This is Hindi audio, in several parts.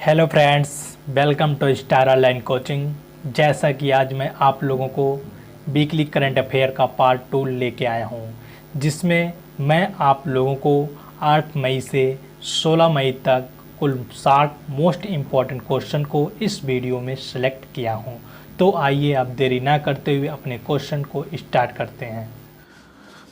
Hello friends, welcome to star online coaching. जैसा कि आज मैं आप लोगों को वीकली करंट अफेयर का पार्ट 2 लेके आया हूँ, जिसमें मैं आप लोगों को 8 मई से 16 मई तक कुल 60 मोस्ट इम्पॉर्टेंट क्वेश्चन को इस वीडियो में सेलेक्ट किया हूँ। तो आइए अब देरी ना करते हुए अपने क्वेश्चन को स्टार्ट करते हैं।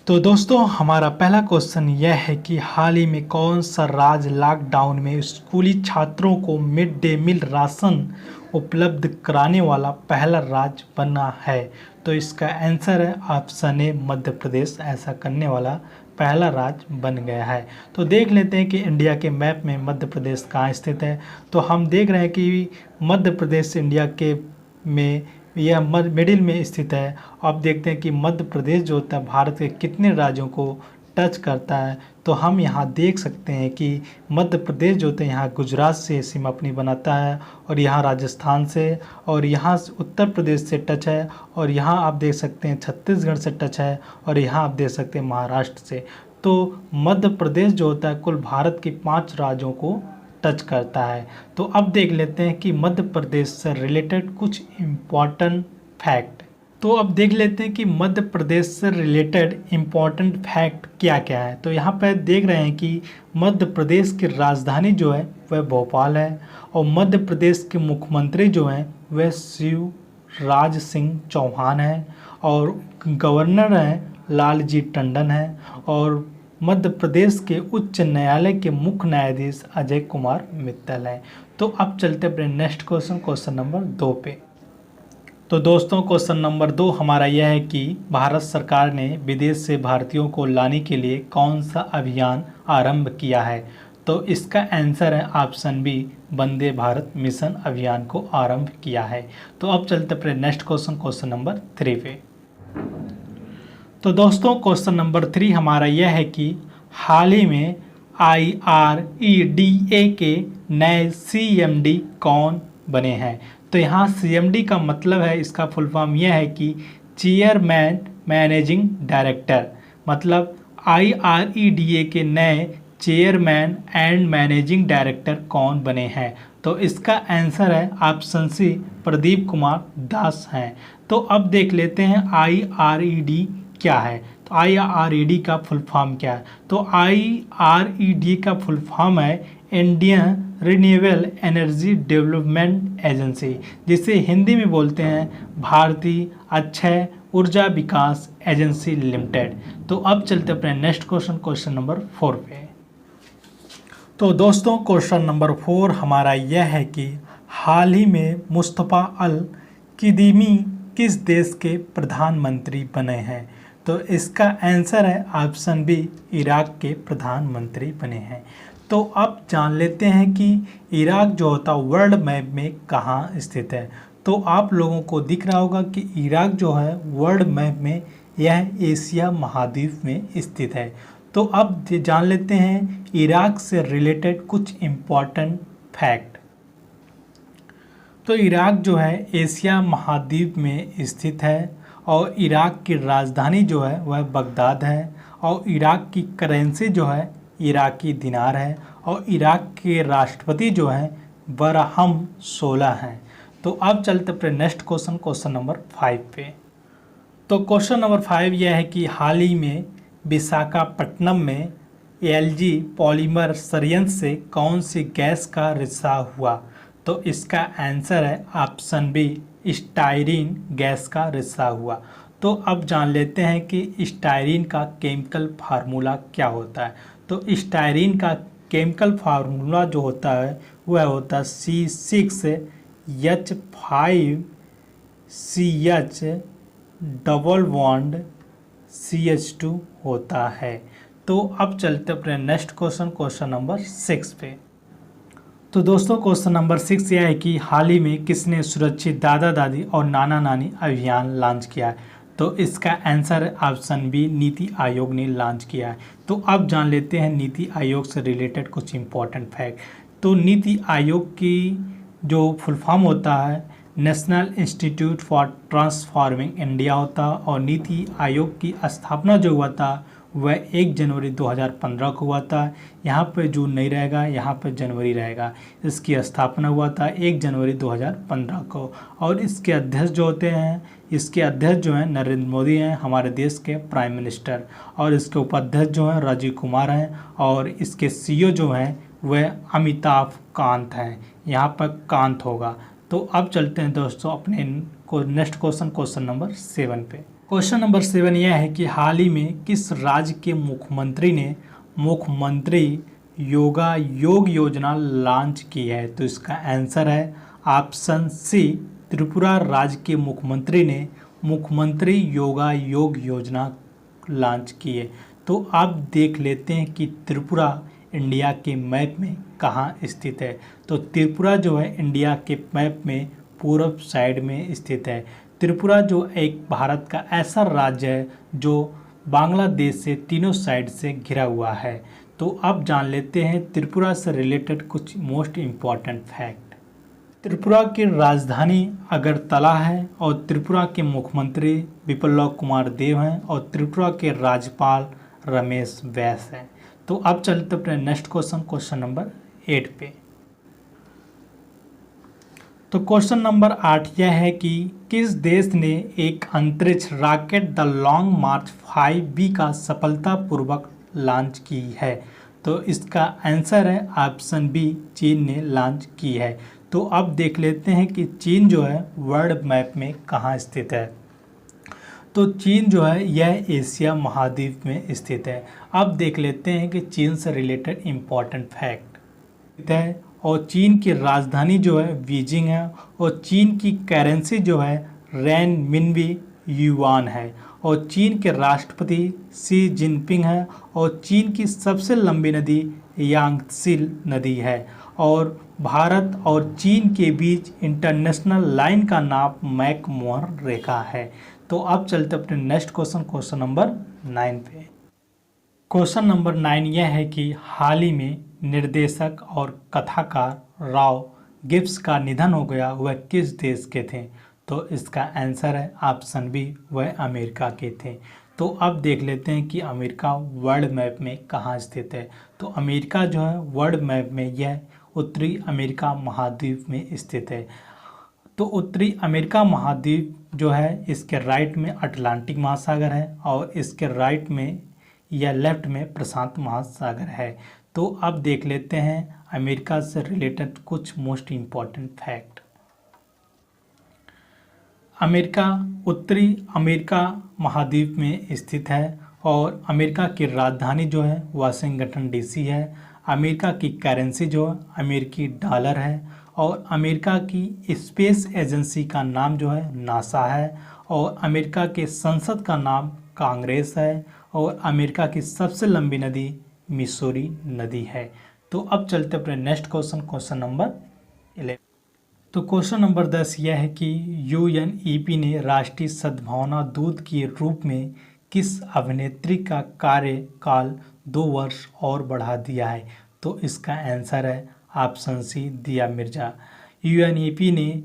तो दोस्तों, हमारा पहला क्वेश्चन यह है कि हाल ही में कौन सा राज्य लॉकडाउन में स्कूली छात्रों को मिड डे मील राशन उपलब्ध कराने वाला पहला राज्य बना है। तो इसका आंसर है ऑप्शन ए मध्य प्रदेश। ऐसा करने वाला पहला राज्य बन गया है। तो देख लेते हैं कि इंडिया के मैप में मध्य प्रदेश कहाँ स्थित है। तो हम देख रहे हैं कि मध्य प्रदेश इंडिया के में यह मिडिल में स्थित है। अब देखते हैं कि मध्य प्रदेश जो होता है भारत के कितने राज्यों को टच करता है। तो हम यहाँ देख सकते हैं कि मध्य प्रदेश जो होता है यहाँ गुजरात से सीमा अपनी बनाता है, और यहाँ राजस्थान से, और यहाँ उत्तर प्रदेश से टच है, और यहाँ आप देख सकते हैं छत्तीसगढ़ से टच है, और यहाँ आप देख सकते हैं महाराष्ट्र से। तो मध्य प्रदेश जो होता है कुल भारत के 5 राज्यों को टच करता है। तो अब देख लेते हैं कि मध्य प्रदेश से रिलेटेड कुछ इम्पॉर्टेंट फैक्ट। तो अब देख लेते हैं कि मध्य प्रदेश से रिलेटेड इम्पॉर्टेंट फैक्ट क्या क्या है। तो यहाँ पर देख रहे हैं कि मध्य प्रदेश की राजधानी जो है वह भोपाल है, और मध्य प्रदेश के मुख्यमंत्री जो हैं वह शिवराज सिंह चौहान है, और गवर्नर हैं लालजी टंडन है, और मध्य प्रदेश के उच्च न्यायालय के मुख्य न्यायाधीश अजय कुमार मित्तल हैं। तो अब चलते अपने नेक्स्ट क्वेश्चन नंबर 2 पे। तो दोस्तों, क्वेश्चन नंबर 2 हमारा यह है कि भारत सरकार ने विदेश से भारतीयों को लाने के लिए कौन सा अभियान आरंभ किया है। तो इसका आंसर है option B, Vande Bharat mission अभियान को आरंभ किया है। तो अब चलते अपने नेक्स्ट क्वेश्चन नंबर 3 पे। तो दोस्तों, क्वेश्चन नंबर 3 हमारा यह है कि हाल ही में IREDA के नए CMD कौन बने हैं। तो यहाँ CMD का मतलब है, इसका फुल फॉर्म यह है कि चेयरमैन मैनेजिंग डायरेक्टर। मतलब IREDA के नए चेयरमैन एंड मैनेजिंग डायरेक्टर कौन बने हैं। तो इसका आंसर है ऑप्शन सी, प्रदीप कुमार दास हैं। तो अब देख लेते हैं IRED क्या है। तो IRED का फुल फॉर्म क्या है। तो IRED का फुल फॉर्म है Indian renewable energy development agency, जिसे हिंदी में बोलते हैं भारतीय अक्षय ऊर्जा विकास एजेंसी लिमिटेड। तो अब चलते अपने नेक्स्ट क्वेश्चन नंबर 4 पे। तो दोस्तों, क्वेश्चन नंबर 4 हमारा यह है कि हाल ही में मुस्तफ़ा अल किदीमी किस देश के प्रधानमंत्री बने हैं। तो इसका आंसर है ऑप्शन बी, इराक के प्रधानमंत्री बने हैं। तो अब जान लेते हैं कि इराक जो होता है वर्ल्ड मैप में कहाँ स्थित है। तो आप लोगों को दिख रहा होगा कि इराक जो है वर्ल्ड मैप में यह एशिया महाद्वीप में स्थित है। तो अब जान लेते हैं इराक से रिलेटेड कुछ इम्पॉर्टेंट फैक्ट। तो इराक जो है एशिया महाद्वीप में स्थित है, और इराक की राजधानी जो है वह बगदाद है, और इराक की करेंसी जो है इराकी दिनार है, और इराक के राष्ट्रपति जो हैं बरहम 16 हैं। तो अब चलते अपने नेक्स्ट क्वेश्चन नंबर 5 पे। तो क्वेश्चन नंबर 5 यह है कि हाल ही में विशाखापट्टनम में LG पॉलीमर संयंत्र से कौन सी गैस का रिसाव हुआ। तो इसका आंसर है ऑप्शन बी, स्टायरीन गैस का रिसाव हुआ। तो अब जान लेते हैं कि स्टायरीन का केमिकल फार्मूला क्या होता है। तो स्टायरीन का केमिकल फार्मूला जो होता है वह होता है C6H5CH डबल बॉन्ड CH2 होता है। तो अब चलते अपने नेक्स्ट क्वेश्चन नंबर 6 पे। तो दोस्तों, क्वेश्चन नंबर 6 यह है कि हाल ही में किसने सुरक्षित दादा दादी और नाना नानी अभियान लॉन्च किया है। तो इसका आंसर है ऑप्शन बी, नीति आयोग ने लॉन्च किया है। तो अब जान लेते हैं नीति आयोग से रिलेटेड कुछ इम्पॉर्टेंट फैक्ट। तो नीति आयोग की जो फुल फॉर्म होता है national institute for transforming India होता, और नीति आयोग की स्थापना जो हुआ था वह 1 जनवरी 2015 को हुआ था। यहाँ पे जून नहीं रहेगा, यहाँ पे जनवरी रहेगा। इसकी स्थापना हुआ था 1 जनवरी 2015 को। और इसके अध्यक्ष जो होते हैं, इसके अध्यक्ष जो हैं नरेंद्र मोदी हैं, हमारे देश के प्राइम मिनिस्टर। और इसके उपाध्यक्ष जो हैं राजीव कुमार हैं। और इसके सीईओ जो हैं वह अमिताभ कांत हैं। यहाँ पर कांत होगा। तो अब चलते हैं दोस्तों अपने को नेक्स्ट क्वेश्चन नंबर 7 पे। क्वेश्चन नंबर 7 यह है कि हाल ही में किस राज्य के मुख्यमंत्री ने मुख्यमंत्री योग योजना लॉन्च की है? तो इसका आंसर है ऑप्शन सी, त्रिपुरा राज्य के मुख्यमंत्री ने मुख्यमंत्री योग योजना लॉन्च की है। तो आप देख लेते हैं कि त्रिपुरा इंडिया के मैप में कहाँ स्थित है। तो त्रिपुरा जो है इंडिया के मैप में पूर्व साइड में स्थित है। त्रिपुरा जो एक भारत का ऐसा राज्य है जो बांग्लादेश से तीनों साइड से घिरा हुआ है। तो अब जान लेते हैं त्रिपुरा से रिलेटेड कुछ मोस्ट इम्पॉर्टेंट फैक्ट। त्रिपुरा की राजधानी अगरतला है और त्रिपुरा के मुख्यमंत्री बिप्लब कुमार देव हैं और त्रिपुरा के राज्यपाल रमेश बैस हैं। तो अब चलते अपने नेक्स्ट क्वेश्चन नंबर 8 पे। तो क्वेश्चन नंबर 8 यह है कि किस देश ने एक अंतरिक्ष rocket the long March 5B का सफलतापूर्वक लॉन्च की है? तो इसका आंसर है ऑप्शन बी, चीन ने लॉन्च की है। तो अब देख लेते हैं कि चीन जो है वर्ल्ड मैप में कहाँ स्थित है। तो चीन जो है यह एशिया महाद्वीप में स्थित है। अब देख लेते हैं कि चीन से रिलेटेड इम्पॉर्टेंट फैक्ट है। और चीन की राजधानी जो है बीजिंग है और चीन की करेंसी जो है रेनमिनबी युआन है। और चीन के राष्ट्रपति शी जिनपिंग है और चीन की सबसे लंबी नदी यांगत्से नदी है। और भारत और चीन के बीच इंटरनेशनल लाइन का नाम मैकमोहन रेखा है। तो अब चलते अपने नेक्स्ट क्वेश्चन नंबर 9 पे। क्वेश्चन नंबर 9 यह है कि हाल ही में निर्देशक और कथाकार राव गिब्स का निधन हो गया, वह किस देश के थे? तो इसका आंसर है ऑप्शन बी, वह अमेरिका के थे। तो अब देख लेते हैं कि अमेरिका वर्ल्ड मैप में कहाँ स्थित है। तो अमेरिका जो है वर्ल्ड मैप में यह उत्तरी अमेरिका महाद्वीप में स्थित है। तो उत्तरी अमेरिका महाद्वीप जो है इसके राइट में अटलांटिक महासागर है और इसके राइट में या लेफ्ट में प्रशांत महासागर है। तो अब देख लेते हैं अमेरिका से रिलेटेड कुछ मोस्ट इम्पॉर्टेंट फैक्ट। अमेरिका उत्तरी अमेरिका महाद्वीप में स्थित है और अमेरिका की राजधानी जो है वाशिंगटन डीसी है। अमेरिका की करेंसी जो अमेरिकी डॉलर है और अमेरिका की स्पेस एजेंसी का नाम जो है नासा है। और अमेरिका के संसद का नाम कांग्रेस है और अमेरिका की सबसे लंबी नदी मिसौरी नदी है। तो अब चलते अपने नेक्स्ट क्वेश्चन नंबर 11। तो क्वेश्चन नंबर 10 यह है कि यूएनईपी ने राष्ट्रीय सद्भावना दूत के रूप में किस अभिनेत्री का कार्यकाल 2 वर्ष और बढ़ा दिया है? तो इसका आंसर है ऑप्शन सी, दिया मिर्जा। यूएनईपी ने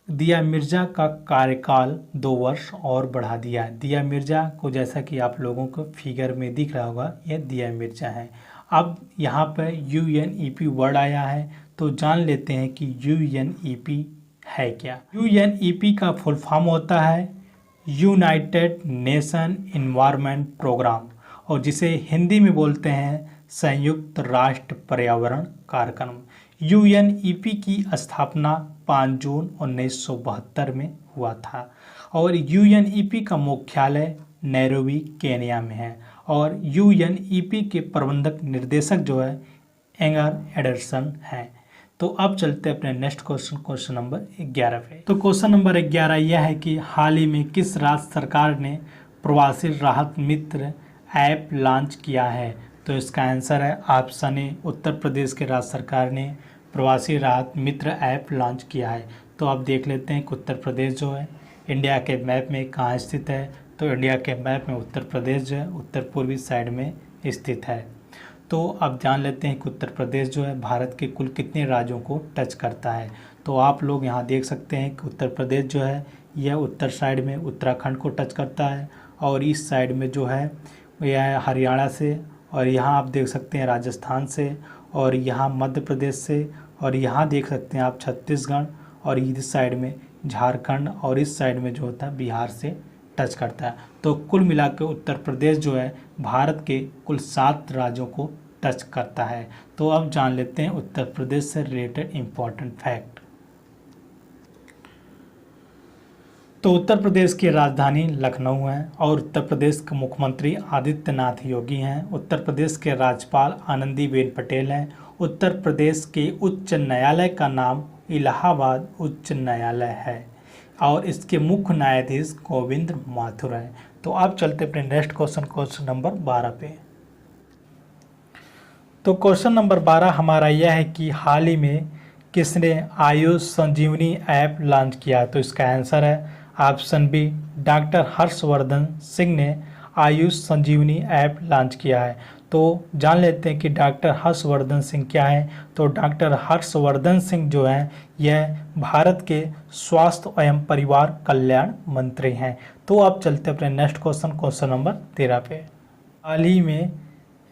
दिया मिर्जा का कार्यकाल 2 वर्ष और बढ़ा दिया। दिया मिर्जा को जैसा कि आप लोगों को फिगर में दिख रहा होगा, यह दिया मिर्जा है। अब यहाँ पर यूएनईपी वर्ड आया है तो जान लेते हैं कि यूएनईपी है क्या। यूएनईपी का फुल फॉर्म होता है यूनाइटेड नेशन इन्वायरमेंट प्रोग्राम और जिसे हिंदी में बोलते हैं संयुक्त राष्ट्र पर्यावरण कार्यक्रम। यूएनईपी की स्थापना 5 जून 1972 में हुआ था और यूएनईपी का मुख्यालय नैरोबी केन्या में है और यूएनईपी के प्रबंधक निर्देशक जो है एंगर एडरसन हैं। तो अब चलते हैं अपने नेक्स्ट क्वेश्चन नंबर 11 पे। तो क्वेश्चन नंबर 11 यह है कि हाल ही में किस राज्य सरकार ने प्रवासी राहत मित्र ऐप लॉन्च किया है? तो इसका आंसर है ऑप्शन ए, उत्तर प्रदेश के राज्य सरकार ने प्रवासी राहत मित्र ऐप लॉन्च किया है। तो आप देख लेते हैं कि उत्तर प्रदेश जो है इंडिया के मैप में कहाँ स्थित है। तो इंडिया के मैप में उत्तर प्रदेश जो है उत्तर पूर्वी साइड में स्थित है। तो अब जान लेते हैं कि उत्तर प्रदेश जो है भारत के कुल कितने राज्यों को टच करता है। तो आप लोग यहाँ देख सकते हैं कि उत्तर प्रदेश जो है यह उत्तर साइड में उत्तराखंड को टच करता है और इस साइड में जो है यह है हरियाणा से, और यहाँ आप देख सकते हैं राजस्थान से, और यहाँ मध्य प्रदेश से, और यहाँ देख सकते हैं आप छत्तीसगढ़, और इस साइड में झारखंड, और इस साइड में जो होता है बिहार से टच करता है। तो कुल मिला के उत्तर प्रदेश जो है भारत के कुल 7 राज्यों को टच करता है। तो अब जान लेते हैं उत्तर प्रदेश से रिलेटेड इम्पोर्टेंट फैक्ट। तो उत्तर प्रदेश की राजधानी लखनऊ है, और उत्तर प्रदेश के मुख्यमंत्री आदित्यनाथ योगी हैं। उत्तर प्रदेश के राज्यपाल आनंदीबेन पटेल हैं। उत्तर प्रदेश के उच्च न्यायालय का नाम इलाहाबाद उच्च न्यायालय है, और इसके मुख्य न्यायाधीश गोविंद माथुर हैं। तो आप चलते अपने नेक्स्ट क्वेश्चन नंबर 12 पे। तो क्वेश्चन नंबर 12 हमारा यह है कि हाल ही में किसने आयुष संजीवनी ऐप लॉन्च किया। तो इसका आंसर है option B, doctor Harshvardhan Singh ने आयुष संजीवनी ऐप लॉन्च किया है। तो जान लेते हैं कि डॉक्टर हर्षवर्धन सिंह क्या है। तो डॉक्टर हर्षवर्धन सिंह जो हैं यह भारत के स्वास्थ्य एवं परिवार कल्याण मंत्री हैं। तो आप चलते अपने नेक्स्ट क्वेश्चन नंबर 13 पे। हाल ही में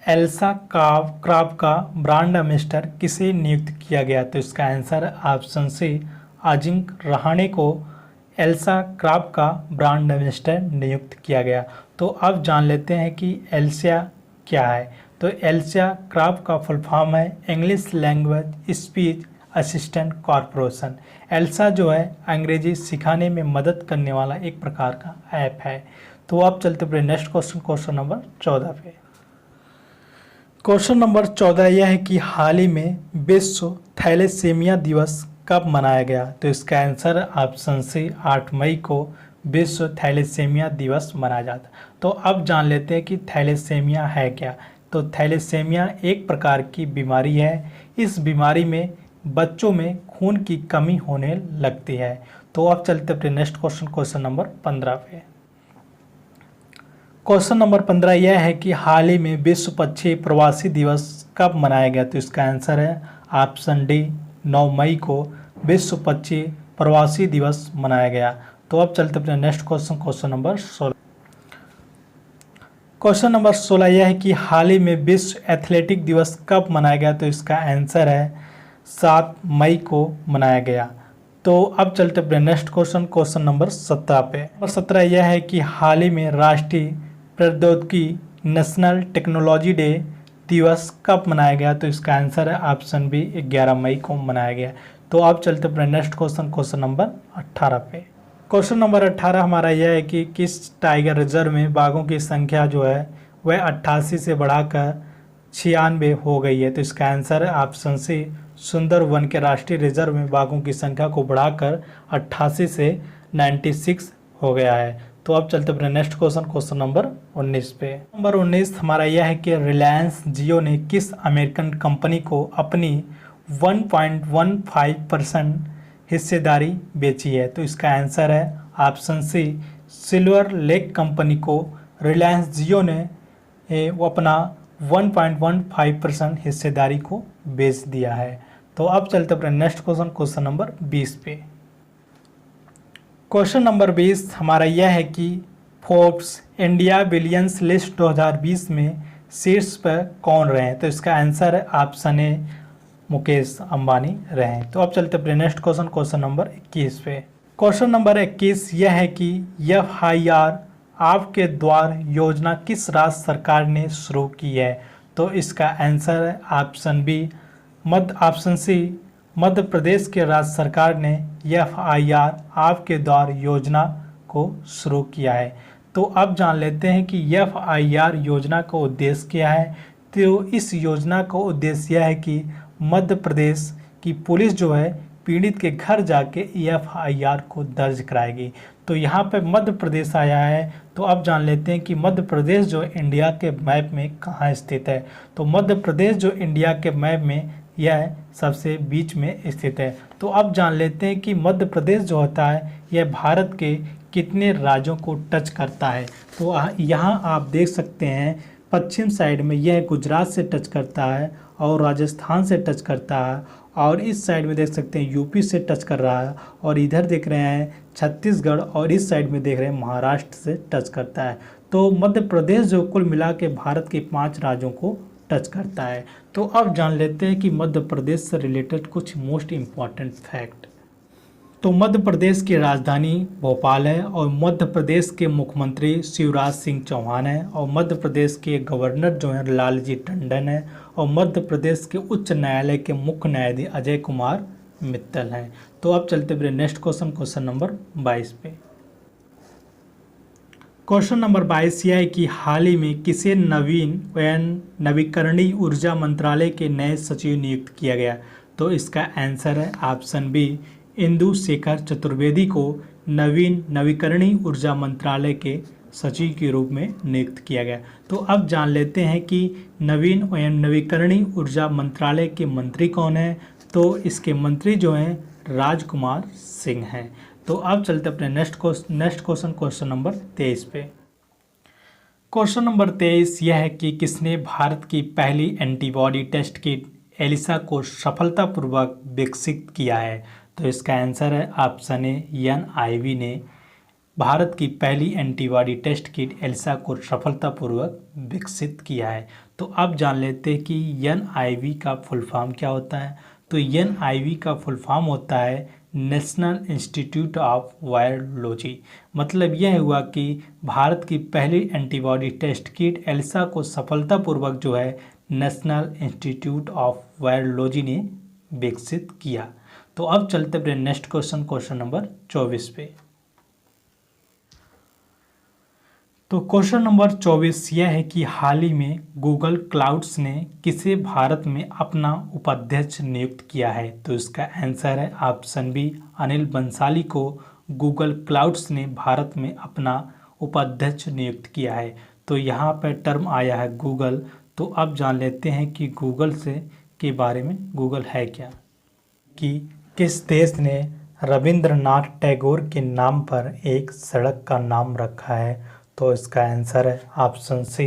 एल्सा क्राफ्ट का ब्रांड एम्बेसडर किसे नियुक्त किया गया। तो इसका आंसर है ऑप्शन सी, अजिंक रहाणे को एल्सा क्राफ्ट का ब्रांड एम्बेसडर नियुक्त किया गया। तो अब जान लेते हैं कि एल्सा क्या है। तो एल्सा क्राफ्ट का फुल फॉर्म है English language speech assistant corporation. Elsa जो है अंग्रेजी सिखाने में मदद करने वाला एक प्रकार का ऐप है। तो आप चलते अपने नेक्स्ट क्वेश्चन नंबर 14 पे। क्वेश्चन नंबर 14 यह है कि हाल ही में विश्व थैलेसीमिया दिवस कब मनाया गया। तो इसका आंसर ऑप्शन सी, 8 मई को विश्व थैलेसीमिया दिवस मनाया जाता। तो अब जान लेते हैं कि थैलेसीमिया है क्या। तो थैलेसीमिया एक प्रकार की बीमारी है। इस बीमारी में बच्चों में खून की कमी होने लगती है। तो अब चलते अपने नेक्स्ट क्वेश्चन नंबर 15 पे। क्वेश्चन नंबर 15 यह है कि हाल ही में विश्व पक्षी प्रवासी दिवस कब मनाया गया। तो इसका आंसर है ऑप्शन डी, 9 मई को विश्व पक्षी प्रवासी दिवस मनाया गया। तो अब चलते अपने next question number 16। Question number 16 यह है कि हाल ही में विश्व एथलेटिक दिवस कब मनाया गया। तो इसका आंसर है 7 मई को मनाया गया। तो अब चलते अपने नेक्स्ट क्वेश्चन नंबर 17 पे। नंबर 17 यह है कि हाल ही में राष्ट्रीय प्रौद्योगिकी नेशनल टेक्नोलॉजी डे दिवस कब मनाया गया। तो इसका आंसर है ऑप्शन बी, 11 मई को मनाया गया। तो अब चलते अपने नेक्स्ट क्वेश्चन नंबर 18 पे। क्वेश्चन नंबर 18 हमारा यह है कि किस टाइगर रिजर्व में बाघों की संख्या जो है वह 88 से बढ़ाकर 96 हो गई है। तो इसका आंसर है ऑप्शन सी, सुंदरवन के राष्ट्रीय रिजर्व में बाघों की संख्या को बढ़ाकर 88 से 96 हो गया है। तो अब चलते अपने नेक्स्ट क्वेश्चन नंबर 19 पे। नंबर 19 हमारा यह है कि रिलायंस जियो ने किस अमेरिकन कंपनी को अपनी 1.15% हिस्सेदारी बेची है। तो इसका आंसर है option C, silver lake company को रिलायंस जियो ने वो अपना 1.15% हिस्सेदारी को बेच दिया है। तो अब चलते अपने नेक्स्ट क्वेश्चन नंबर 20 पे। क्वेश्चन नंबर 20 हमारा यह है कि फोर्ब्स इंडिया बिलियंस लिस्ट 2020 में शीर्ष पर कौन रहे हैं। तो इसका आंसर है ऑप्शन ए, मुकेश अंबानी रहे। तो अब चलते अपने नेक्स्ट क्वेश्चन नंबर 21 पे। क्वेश्चन नंबर 21 यह है कि FIR आपके द्वार योजना किस राज्य सरकार ने शुरू की है। तो इसका आंसर है option B, option C, Madhya Pradesh के राज्य सरकार ने FIR आपके द्वार योजना को शुरू किया है। तो अब जान लेते हैं कि FIR योजना का उद्देश्य क्या है। तो इस योजना का उद्देश्य यह है कि मध्य प्रदेश की पुलिस जो है पीड़ित के घर जाके FIR को दर्ज कराएगी। तो यहाँ पे मध्य प्रदेश आया है। तो अब जान लेते हैं कि मध्य प्रदेश जो इंडिया के मैप में कहाँ स्थित है। तो मध्य प्रदेश जो इंडिया के मैप में यह सबसे बीच में स्थित है। तो अब जान लेते हैं कि मध्य प्रदेश जो होता है यह भारत के कितने राज्यों को टच करता है। तो यहाँ आप देख सकते हैं पश्चिम साइड में यह गुजरात से टच करता है और राजस्थान से टच करता है, और इस साइड में देख सकते हैं यूपी से टच कर रहा है, और इधर देख रहे हैं छत्तीसगढ़, और इस साइड में देख रहे हैं महाराष्ट्र से टच करता है। तो मध्य प्रदेश जो कुल मिला के भारत के 5 राज्यों को टच करता है। तो अब जान लेते हैं कि मध्य प्रदेश से रिलेटेड कुछ मोस्ट इम्पॉर्टेंट फैक्ट। तो मध्य प्रदेश की राजधानी भोपाल है और मध्य प्रदेश के मुख्यमंत्री शिवराज सिंह चौहान हैं और मध्य प्रदेश के गवर्नर जो हैं लालजी टंडन हैं और मध्य प्रदेश के उच्च न्यायालय के मुख्य न्यायाधीश अजय कुमार मित्तल हैं। तो अब चलते फिर नेक्स्ट क्वेश्चन नंबर 22 पे। क्वेश्चन नंबर 22 यह है कि हाल ही में किसे नवीन एवं नवीकरणीय ऊर्जा मंत्रालय के नए सचिव नियुक्त किया गया। तो इसका आंसर है ऑप्शन बी, इंदु शेखर चतुर्वेदी को नवीन नवीकरणीय ऊर्जा मंत्रालय के सचिव के रूप में नियुक्त किया गया। तो अब जान लेते हैं कि नवीन एवं नवीकरणीय ऊर्जा मंत्रालय के मंत्री कौन है। तो इसके मंत्री जो हैं राजकुमार सिंह हैं। तो अब चलते अपने नेक्स्ट क्वेश्चन नंबर 23 पे। क्वेश्चन नंबर 23 यह है कि किसने भारत की पहली एंटीबॉडी टेस्ट किट एलिसा को सफलतापूर्वक विकसित किया है। तो इसका आंसर है ऑप्शन ए, NIV ने भारत की पहली एंटीबॉडी टेस्ट किट एलिसा को सफलतापूर्वक विकसित किया है। तो अब जान लेते हैं कि NIV का फुल फॉर्म क्या होता है। तो NIV का फुल फॉर्म होता है नेशनल इंस्टीट्यूट ऑफ वायरोलॉजी। मतलब यह हुआ कि भारत की पहली एंटीबॉडी टेस्ट किट एलिसा को सफलतापूर्वक जो है नेशनल इंस्टीट्यूट ऑफ वायरोलॉजी ने विकसित किया। तो अब चलते हैं नेक्स्ट क्वेश्चन नंबर 24 पे। तो क्वेश्चन नंबर 24 यह है कि हाल ही में गूगल क्लाउड्स ने किसे भारत में अपना उपाध्यक्ष नियुक्त किया है। तो इसका आंसर है ऑप्शन बी, अनिल बंसाली को गूगल क्लाउड्स ने भारत में अपना उपाध्यक्ष नियुक्त किया है। तो यहाँ पर टर्म आया है गूगल। तो अब जान लेते हैं कि गूगल से के बारे में गूगल है क्या, कि किस देश ने रविंद्रनाथ टैगोर के नाम पर एक सड़क का नाम रखा है। तो इसका आंसर है ऑप्शन सी,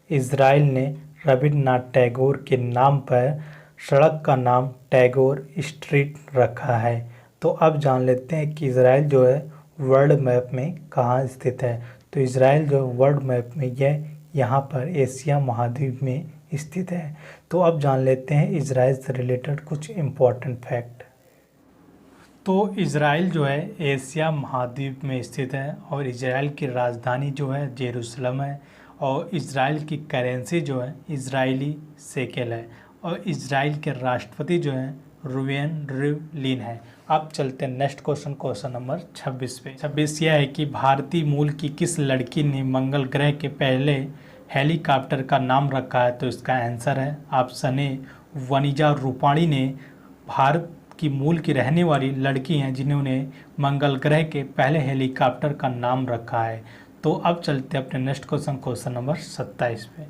इज़राइल ने रविंद्रनाथ टैगोर के नाम पर सड़क का नाम टैगोर स्ट्रीट रखा है। तो अब जान लेते हैं कि इज़राइल जो है वर्ल्ड मैप में कहाँ स्थित है। तो इज़राइल जो वर्ल्ड मैप में यह यहाँ पर एशिया महाद्वीप में स्थित है। तो अब जान लेते हैं इज़राइल से रिलेटेड कुछ इम्पोर्टेंट फैक्ट। तो इज़राइल जो है एशिया महाद्वीप में स्थित है और इज़राइल की राजधानी जो है जेरूसलम है और इज़राइल की करेंसी जो है इज़राइली शेकेल है और इज़राइल के राष्ट्रपति जो है रूवेन रिवलिन है। अब चलते हैं नेक्स्ट क्वेश्चन नंबर 26 पे। 26 यह है कि भारतीय मूल की किस लड़की ने मंगल ग्रह के पहले हेलीकॉप्टर का नाम रखा है। तो इसका आंसर है ऑप्शन ए, वनिजा रूपाणी ने भारत की मूल की रहने वाली लड़की हैं जिन्होंने मंगल ग्रह के पहले हेलीकॉप्टर का नाम रखा है। तो अब चलते हैं अपने नेक्स्ट क्वेश्चन नंबर 27 पे।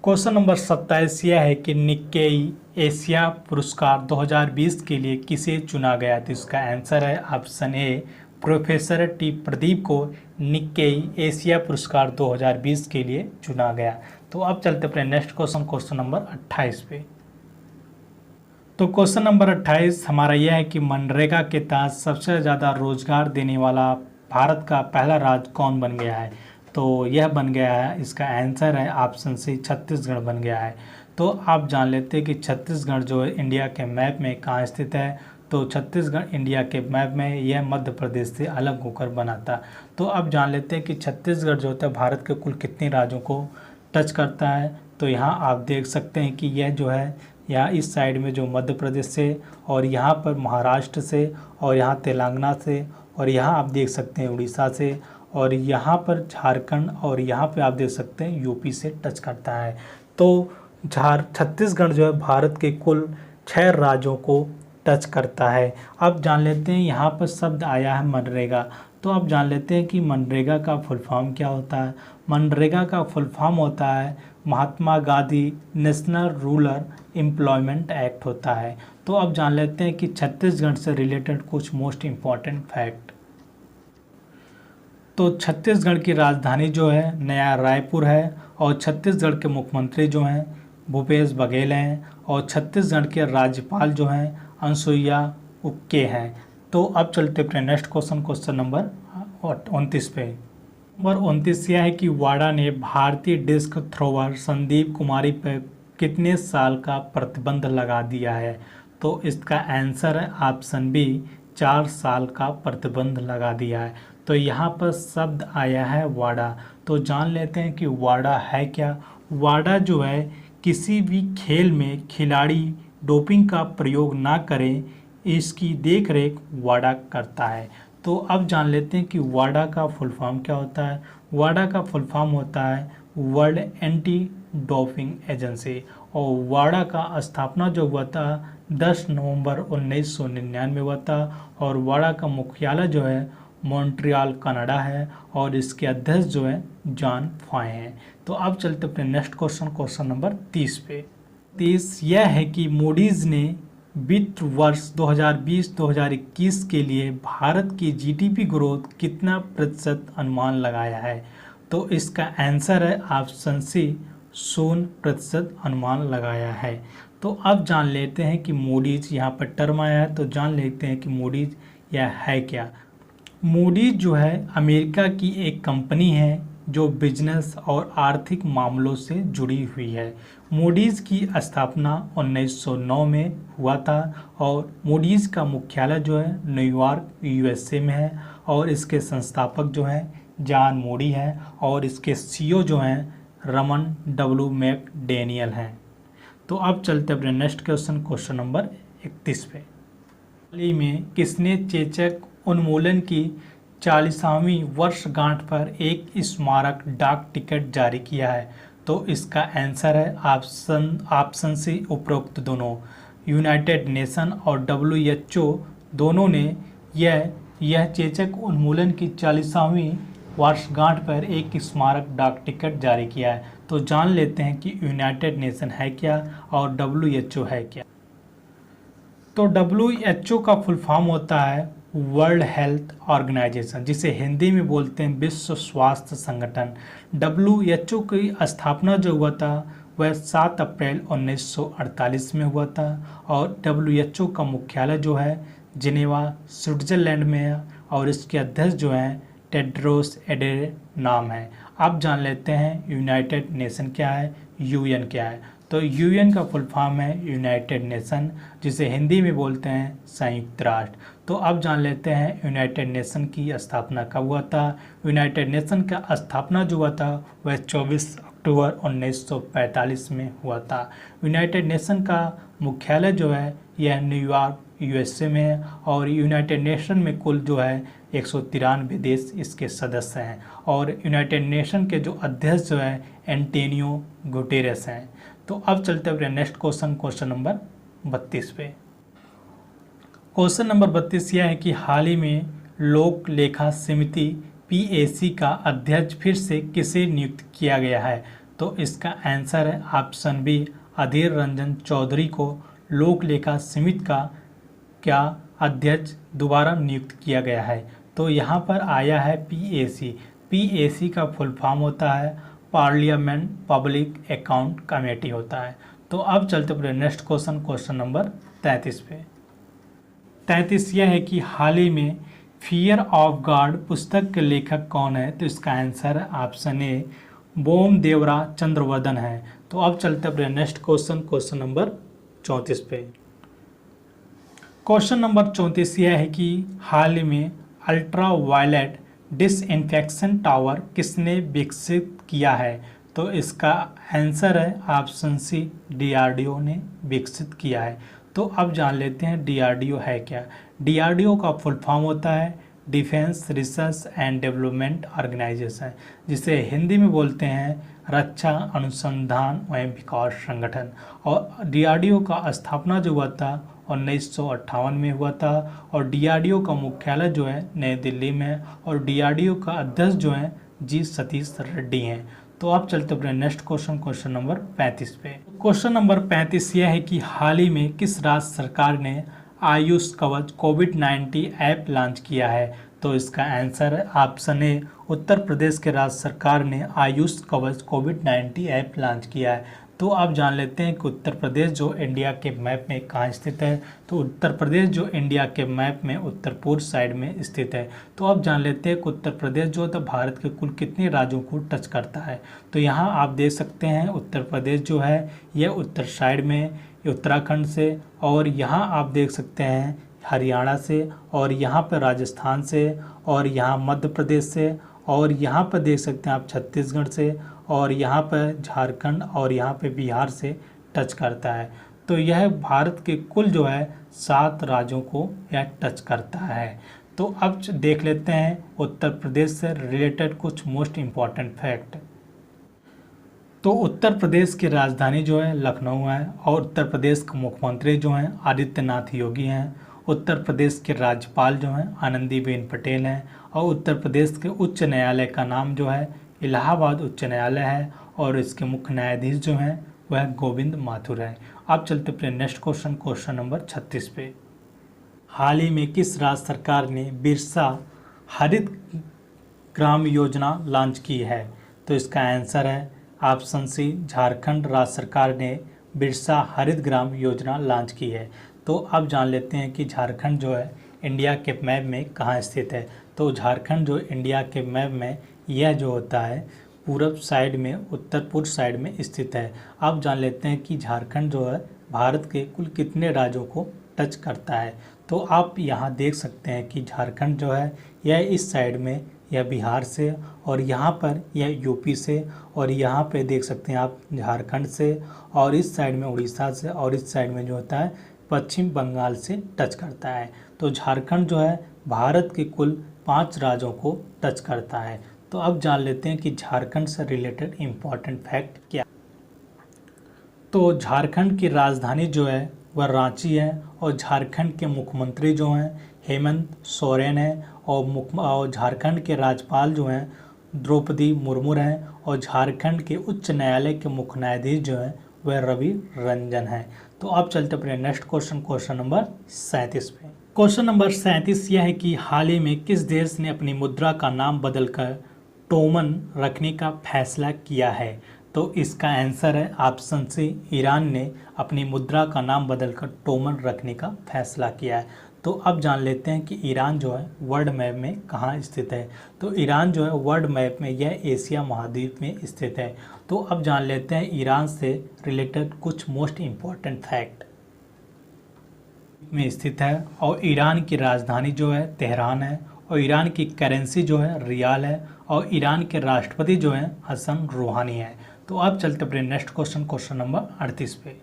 क्वेश्चन नंबर 27 यह है कि निक्केई एशिया पुरस्कार 2020 के लिए किसे चुना गया। तो इसका आंसर है option A, professor T Pradeep को निक्केई एशिया पुरस्कार 2020 के लिए चुना गया। तो अब चलते अपने नेक्स्ट क्वेश्चन नंबर 28 पे। तो क्वेश्चन नंबर 28 हमारा यह है कि मनरेगा के तहत सबसे ज़्यादा रोजगार देने वाला भारत का पहला राज्य कौन बन गया है। तो यह बन गया है, इसका आंसर है ऑप्शन सी, छत्तीसगढ़ बन गया है। तो आप जान लेते हैं कि छत्तीसगढ़ जो है इंडिया के मैप में कहाँ स्थित है। तो छत्तीसगढ़ इंडिया के मैप में यह मध्य प्रदेश से अलग होकर बना था। तो अब जान लेते हैं कि छत्तीसगढ़ जो होता है भारत के कुल कितने राज्यों को टच करता है। तो यहाँ आप देख सकते हैं कि यह जो है यहाँ इस साइड में जो मध्य प्रदेश से और यहाँ पर महाराष्ट्र से और यहाँ तेलंगाना से और यहाँ आप देख सकते हैं उड़ीसा से और यहाँ पर झारखंड और यहाँ पे आप देख सकते हैं यूपी से टच करता है। तो छत्तीसगढ़ जो है भारत के कुल 6 राज्यों को टच करता है। अब जान लेते हैं यहाँ पर शब्द आया है मनरेगा। तो अब जान लेते हैं कि मनरेगा का फुल फॉर्म क्या होता है। मनरेगा का फुल फॉर्म होता है Mahatma Gandhi national rural employment act होता है। तो अब जान लेते हैं कि छत्तीसगढ़ से रिलेटेड कुछ मोस्ट इम्पॉर्टेंट फैक्ट। तो छत्तीसगढ़ की राजधानी जो है नया रायपुर है और छत्तीसगढ़ के मुख्यमंत्री जो हैं भूपेश बघेल हैं और छत्तीसगढ़ के राज्यपाल जो हैं अनुसुईया उइके हैं। तो अब चलते अपने नेक्स्ट क्वेश्चन नंबर 29 पे। नंबर 29 यह है कि वाडा ने भारतीय डिस्क थ्रोवर संदीप कुमारी पर कितने साल का प्रतिबंध लगा दिया है? तो इसका आंसर है ऑप्शन बी, 4 साल का प्रतिबंध लगा दिया है। तो यहाँ पर शब्द आया है वाडा। तो जान लेते हैं कि वाडा है क्या। वाडा जो है किसी भी खेल में खिलाड़ी डोपिंग का प्रयोग ना करें, इसकी देखरेख वाडा करता है। तो अब जान लेते हैं कि वाडा का फुल फॉर्म क्या होता है। वाडा का फुल फॉर्म होता है वर्ल्ड एंटी डोपिंग एजेंसी। और वाडा का स्थापना जो हुआ था 10 नवंबर 1999 में हुआ था। और वाडा का मुख्यालय जो है मॉन्ट्रियल कनाडा है और इसके अध्यक्ष जो है जॉन फॉय हैं। तो अब चलते अपने नेक्स्ट क्वेश्चन नंबर 30 पे। 30 यह है कि मूडीज ने वित्त वर्ष 2020-2021 के लिए भारत की जीडीपी ग्रोथ कितना प्रतिशत अनुमान लगाया है? तो इसका आंसर है ऑप्शन सी, 0% अनुमान लगाया है। तो अब जान लेते हैं कि मूडीज यहाँ पर टर्म आया है, तो जान लेते हैं कि मूडीज यह है क्या। मूडीज जो है अमेरिका की एक कंपनी है जो बिजनेस और आर्थिक मामलों से जुड़ी हुई है। मूडीज की स्थापना 1909 में हुआ था और मूडीज का मुख्यालय जो है न्यूयॉर्क यूएसए में है। और इसके संस्थापक जो हैं जॉन मूडी है और इसके सीईओ जो हैं रमन डब्ल्यू मैकडैनियल हैं। तो अब चलते अपने नेक्स्ट क्वेश्चन नंबर 31 पे। हाल ही में किसने चेचक उन्मूलन की 40वीं वर्षगांठ पर एक स्मारक डाक टिकट जारी किया है? तो इसका आंसर है ऑप्शन सी, उपरोक्त दोनों। यूनाइटेड नेशन और डब्ल्यूएचओ दोनों ने यह चेचक उन्मूलन की 40वीं वर्षगांठ पर एक स्मारक डाक टिकट जारी किया है। तो जान लेते हैं कि यूनाइटेड नेशन है क्या और डब्ल्यूएचओ है क्या। तो डब्ल्यूएचओ का फुल फॉर्म होता है वर्ल्ड हेल्थ ऑर्गेनाइजेशन, जिसे हिंदी में बोलते हैं विश्व स्वास्थ्य संगठन। डब्ल्यूएचओ की स्थापना जो हुआ था वह 7 अप्रैल 1948 में हुआ था। और डब्ल्यूएचओ का मुख्यालय जो है जिनेवा स्विट्जरलैंड में है और इसके अध्यक्ष जो हैं टेड्रोस एडेनॉम है। अब जान लेते हैं यूनाइटेड नेशन क्या है, यूएन क्या है। तो यूएन का फुल फॉर्म है यूनाइटेड नेशन, जिसे हिंदी में बोलते हैं संयुक्त राष्ट्र। तो अब जान लेते हैं यूनाइटेड नेशन की स्थापना कब हुआ था। यूनाइटेड नेशन का स्थापना जो हुआ था वह 24 अक्टूबर 1945 में हुआ था। यूनाइटेड नेशन का मुख्यालय जो है यह न्यूयॉर्क यूएसए में है। और यूनाइटेड नेशन में कुल जो है 193 देश इसके सदस्य हैं। और यूनाइटेड नेशन के जो अध्यक्ष जो है एंटोनियो गुटेरेस हैं। तो अब चलते हैं नेक्स्ट क्वेश्चन नंबर 32 पे। क्वेश्चन नंबर 32 यह है कि हाल ही में लोक लेखा समिति पीएसी का अध्यक्ष फिर से किसे नियुक्त किया गया है? तो इसका आंसर है ऑप्शन बी, अधीर रंजन चौधरी को लोक लेखा समिति का क्या अध्यक्ष दोबारा नियुक्त किया गया है। तो यहाँ पर आया है पीएसी। पीएसी का फुल फॉर्म होता है पार्लियामेंट पब्लिक अकाउंट कमेटी होता है। तो अब चलते पूरे नेक्स्ट क्वेश्चन नंबर 33 पे। 33 यह है कि हाल ही में फियर ऑफ गॉड पुस्तक के लेखक कौन है? तो इसका आंसर है ऑप्शन ए, बोम देवरा चंद्रवदन है। तो अब चलते अपने नेक्स्ट क्वेश्चन नंबर 34 पे। क्वेश्चन नंबर 34 यह है कि हाल ही में अल्ट्रा वायलेट डिसइंफेक्शन टावर किसने विकसित किया है? तो इसका आंसर है ऑप्शन सी, डीआरडीओ ने विकसित किया है। तो अब जान लेते हैं डीआरडीओ है क्या। डीआरडीओ का फुल फॉर्म होता है defence research and development organisation, जिसे हिंदी में बोलते हैं रक्षा अनुसंधान एवं विकास संगठन। और डीआरडीओ का स्थापना जो हुआ था 1958 में हुआ था। और डीआरडीओ का मुख्यालय जो है नई दिल्ली में है। और डीआरडीओ का अध्यक्ष जो है जी सतीश रेड्डी हैं। तो आप चलते अपने नेक्स्ट क्वेश्चन नंबर 35 पे। क्वेश्चन नंबर 35 यह है कि हाल ही में किस राज्य सरकार ने आयुष कवच कोविड-19 ऐप लॉन्च किया है? तो इसका आंसर है ऑप्शन ए, उत्तर प्रदेश के राज्य सरकार ने आयुष कवच कोविड-19 ऐप लॉन्च किया है। तो आप जान लेते हैं कि उत्तर प्रदेश जो इंडिया के मैप में कहाँ स्थित है। तो उत्तर प्रदेश जो इंडिया के मैप में उत्तर पूर्व साइड में स्थित है। तो आप जान लेते हैं कि उत्तर प्रदेश जो है भारत के कुल कितने राज्यों को टच करता है। तो यहाँ आप देख सकते हैं उत्तर प्रदेश जो है यह उत्तर साइड में उत्तराखंड से, और यहाँ आप देख सकते हैं हरियाणा से, और यहाँ पर राजस्थान से, और यहाँ मध्य प्रदेश से, और यहाँ पर देख सकते हैं आप छत्तीसगढ़ से, और यहाँ पर झारखंड और यहाँ पे बिहार से टच करता है। तो यह भारत के कुल जो है 7 राज्यों को यह टच करता है। तो अब देख लेते हैं उत्तर प्रदेश से रिलेटेड कुछ मोस्ट इम्पॉर्टेंट फैक्ट। तो उत्तर प्रदेश की राजधानी जो है लखनऊ है, और उत्तर प्रदेश के मुख्यमंत्री जो हैं आदित्यनाथ योगी हैं। उत्तर प्रदेश के राज्यपाल जो हैं आनंदीबेन पटेल हैं, और उत्तर प्रदेश के उच्च न्यायालय का नाम जो है इलाहाबाद उच्च न्यायालय है, और इसके मुख्य न्यायाधीश जो हैं वह गोविंद माथुर है। अब चलते अपने नेक्स्ट क्वेश्चन नंबर 36 पे। हाल ही में किस राज्य सरकार ने बिरसा हरित ग्राम योजना लॉन्च की है? तो इसका आंसर है ऑप्शन सी, झारखंड राज्य सरकार ने बिरसा हरित ग्राम योजना लॉन्च की है। तो अब जान लेते हैं कि झारखंड जो है इंडिया के मैप में कहाँ स्थित है। तो झारखंड जो इंडिया के मैप में यह जो होता है पूरब साइड में उत्तर पूर्व साइड में स्थित है। अब जान लेते हैं कि झारखंड जो है भारत के कुल कितने राज्यों को टच करता है। तो आप यहाँ देख सकते हैं कि झारखंड जो है यह इस साइड में यह बिहार से, और यहाँ पर यह यूपी से, और यहाँ पे देख सकते हैं आप झारखंड से, और इस साइड में उड़ीसा से, और इस साइड में जो होता है पश्चिम बंगाल से टच करता है। तो झारखंड जो है भारत के कुल 5 राज्यों को टच करता है। तो अब जान लेते हैं कि झारखंड से रिलेटेड इम्पॉर्टेंट फैक्ट क्या। तो झारखंड की राजधानी जो है वह रांची है, और झारखंड के मुख्यमंत्री जो हैं हेमंत सोरेन हैं, और झारखंड के राज्यपाल जो हैं द्रौपदी मुर्मू हैं, और झारखंड के उच्च न्यायालय के मुख्य न्यायाधीश जो हैं वह रवि रंजन हैं। तो अब चलते अपने नेक्स्ट क्वेश्चन नंबर 37 पे। क्वेश्चन नंबर 37 यह है कि हाल ही में किस देश ने अपनी मुद्रा का नाम बदलकर टोमन रखने का फैसला किया है? तो इसका आंसर है ऑप्शन सी, ईरान ने अपनी मुद्रा का नाम बदलकर टोमन रखने का फैसला किया है। तो अब जान लेते हैं कि ईरान जो है वर्ल्ड मैप में कहाँ स्थित है। तो ईरान जो है वर्ल्ड मैप में यह एशिया महाद्वीप में स्थित है। तो अब जान लेते हैं ईरान से रिलेटेड कुछ मोस्ट इम्पॉर्टेंट फैक्ट में स्थित है, और ईरान की राजधानी जो है तेहरान है, और ईरान की करेंसी जो है रियाल है, और ईरान के राष्ट्रपति जो हैं हसन रूहानी है। तो अब चलते अपने नेक्स्ट क्वेश्चन नंबर 38 पे।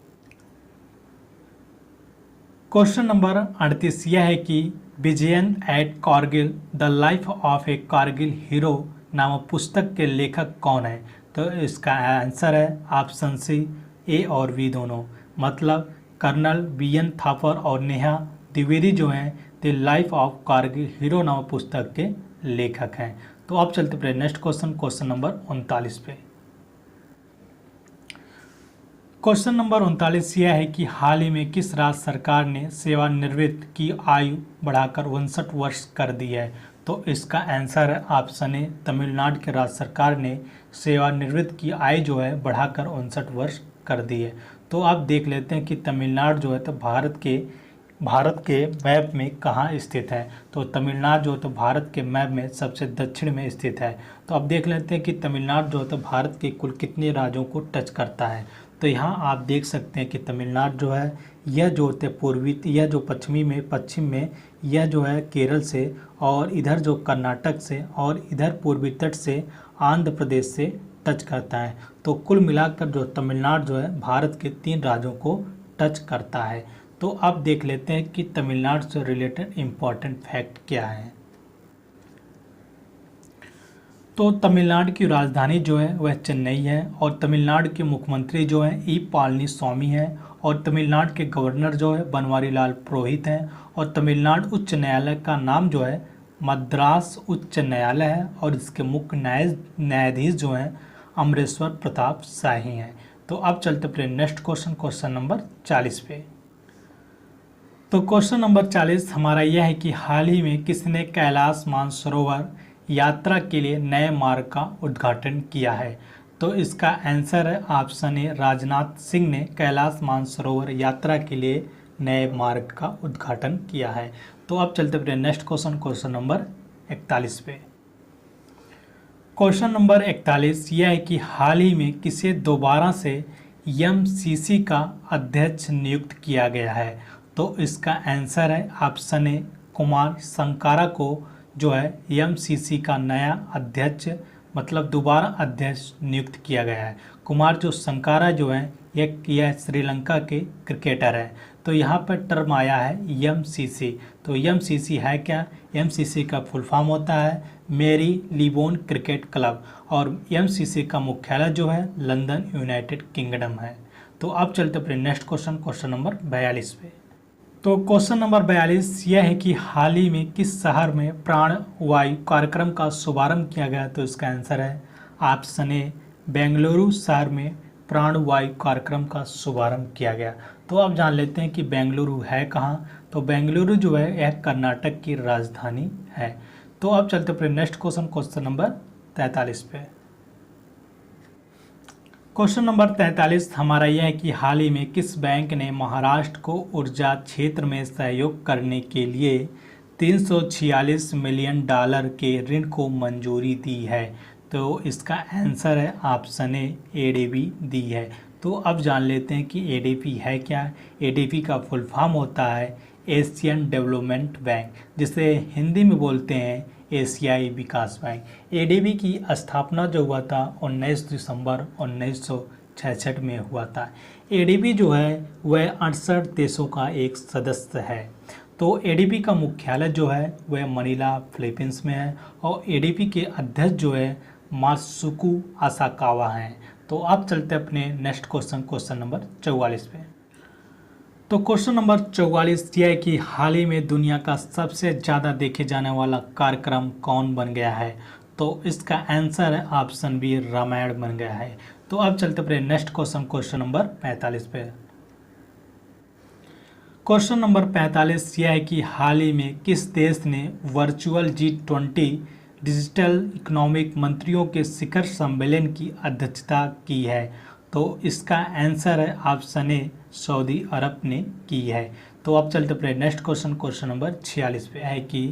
क्वेश्चन नंबर 38 यह है कि Vijayan at Kargil the life of a Kargil hero नामक पुस्तक के लेखक कौन है? तो इसका आंसर है ऑप्शन सी, ए और बी दोनों, मतलब कर्नल BN थापर और नेहा द्विवेदी जो हैं the life of Kargil hero नामक पुस्तक के लेखक हैं। तो अब चलते अपने नेक्स्ट क्वेश्चन नंबर 39 पे। क्वेश्चन नंबर 39 यह है कि हाल ही में किस राज्य सरकार ने सेवानिवृत्त की आयु बढ़ाकर 59 वर्ष कर दी है? तो इसका आंसर है ऑप्शन ए, तमिलनाडु के राज्य सरकार ने सेवानिवृत्त की आयु जो है बढ़ाकर 59 वर्ष कर दी है। तो आप देख लेते हैं कि तमिलनाडु जो है तो भारत के मैप में कहाँ स्थित है। तो तमिलनाडु जो है तो भारत के मैप में सबसे दक्षिण में स्थित है। तो अब देख लेते हैं कि तमिलनाडु जो है तो भारत के कुल कितने राज्यों को टच करता है। तो यहाँ आप देख सकते हैं कि तमिलनाडु जो है यह जो होते पूर्वी, यह जो पश्चिम में यह जो है केरल से, और इधर जो कर्नाटक से, और इधर पूर्वी तट से आंध्र प्रदेश से टच करता है। तो कुल मिलाकर जो तमिलनाडु जो है भारत के 3 राज्यों को टच करता है। तो अब देख लेते हैं कि तमिलनाडु से रिलेटेड इम्पॉर्टेंट फैक्ट क्या है। तो तमिलनाडु की राजधानी जो है वह चेन्नई है, और तमिलनाडु के मुख्यमंत्री जो हैं ई पलानीस्वामी हैं, और तमिलनाडु के गवर्नर जो है बनवारी लाल पुरोहित हैं, और तमिलनाडु उच्च न्यायालय का नाम जो है मद्रास उच्च न्यायालय है, और इसके मुख्य न्यायाधीश जो हैं अमरेश्वर प्रताप शाही हैं। तो अब चलते अपने नेक्स्ट क्वेश्चन नंबर 40 पे। तो क्वेश्चन नंबर 40 हमारा यह है कि हाल ही में किसने कैलाश मानसरोवर यात्रा के लिए नए मार्ग का उद्घाटन किया है? तो इसका आंसर है ऑप्शन ए, राजनाथ सिंह ने कैलाश मानसरोवर यात्रा के लिए नए मार्ग का उद्घाटन किया है। तो अब चलते अपने नेक्स्ट क्वेश्चन, क्वेश्चन नंबर 41 पे। क्वेश्चन नंबर 41 यह है कि हाल ही में किसे दोबारा से एमसीसी का अध्यक्ष नियुक्त किया गया है। तो इसका आंसर है ऑप्शन ए, कुमार संकारा को जो है एमसीसी का नया अध्यक्ष मतलब दोबारा अध्यक्ष नियुक्त किया गया है। कुमार जो संकारा जो है यह श्रीलंका के क्रिकेटर है। तो यहाँ पर टर्म आया है एमसीसी। तो एमसीसी है क्या? एमसीसी का फुल फॉर्म होता है मेरी लिबोन क्रिकेट क्लब और एमसीसी का मुख्यालय जो है लंदन यूनाइटेड किंगडम है। तो अब चलते अपने नेक्स्ट क्वेश्चन, क्वेश्चन नंबर 42 पे। तो क्वेश्चन नंबर 42 यह है कि हाल ही में किस शहर में प्राण वायु कार्यक्रम का शुभारंभ किया गया। तो इसका आंसर है ऑप्शन ए, बेंगलुरु शहर में प्राण वायु कार्यक्रम का शुभारंभ किया गया। तो अब जान लेते हैं कि बेंगलुरु है कहाँ। तो बेंगलुरु जो है यह कर्नाटक की राजधानी है। तो अब चलते अपने नेक्स्ट क्वेश्चन, क्वेश्चन नंबर 43 पे। क्वेश्चन नंबर 43 हमारा यह है कि हाल ही में किस बैंक ने महाराष्ट्र को ऊर्जा क्षेत्र में सहयोग करने के लिए 346 मिलियन डॉलर के ऋण को मंजूरी दी है। तो इसका आंसर है ऑप्शन ए, एडीबी दी है। तो अब जान लेते हैं कि एडीबी है क्या। एडीबी का फुल फॉर्म होता है एशियन डेवलपमेंट बैंक, जिसे हिंदी में बोलते हैं एशियाई विकास बैंक। एडीबी की स्थापना जो हुआ था 19 दिसंबर 1966 में हुआ था। एडीबी जो है वह 68 देशों का एक सदस्य है। तो एडीबी का मुख्यालय जो है वह मनीला फिलीपींस में है और एडीबी के अध्यक्ष जो है मात्सुको असाकावा हैं। तो अब चलते अपने नेक्स्ट क्वेश्चन, क्वेश्चन नंबर 44 पे। तो क्वेश्चन नंबर 44 यह है कि हाल ही में दुनिया का सबसे ज़्यादा देखे जाने वाला कार्यक्रम कौन बन गया है। तो इसका आंसर है ऑप्शन बी, रामायण बन गया है। तो अब चलते अपने नेक्स्ट क्वेश्चन, क्वेश्चन नंबर 45 पे। क्वेश्चन नंबर 45 यह है कि हाल ही में किस देश ने वर्चुअल G20 डिजिटल इकोनॉमिक मंत्रियों के शिखर सम्मेलन की अध्यक्षता की है। तो इसका आंसर है ऑप्शन ए, सऊदी अरब ने की है। तो अब चलते अपने नेक्स्ट क्वेश्चन, क्वेश्चन नंबर 46 पे है कि